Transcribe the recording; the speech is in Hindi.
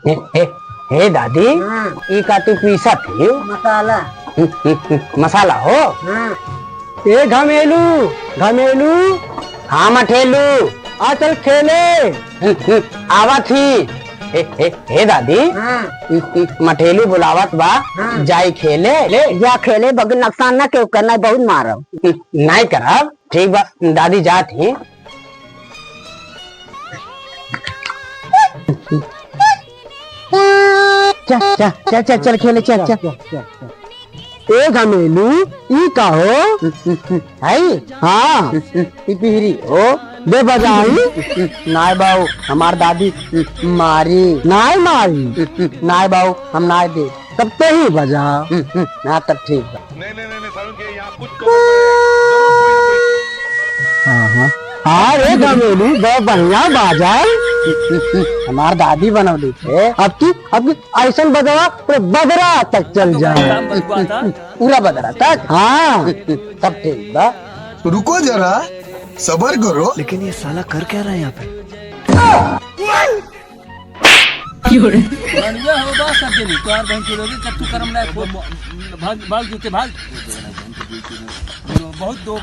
हे हे हे दादी, ई का तू पीसा थी मसाला। मसाला हो। ए घमेलू घमेलू, हाँ मठेलू, आ चल खेले। आवा थी। हे दादी, मठेलू बुलावत बा, जाई खेले। ले जा खेले, बगल नुकसान ना क्यों करना, बहुत मारो। नहीं करब, ठीक बा दादी जात ही। चल चल चल खेले, चल चल। ए घमेलू, ई का हो? है? हाँ, ई पिहरी हो। बे बजाई। नाय बाऊ, हमार दादी मारी। नाय मारी? नाय बाऊ, हम नाय दे। तब तो ही बजा। हाँ तब ठीक बा। नहीं सारुण के यहाँ कुछ हाँ रे घमेलू, बहुत बढ़िया बाजा। हमार दादी बनवली थे। अब की ऐसा बजवा पूरे बदरा तक चल जाए। पूरा बदरा तक? हाँ तब ठीक बा। रुको जरा, सबर करो। लेकिन ये साला कर क्या रहा है यहाँ पे? भाग जूते भाग बहुत दो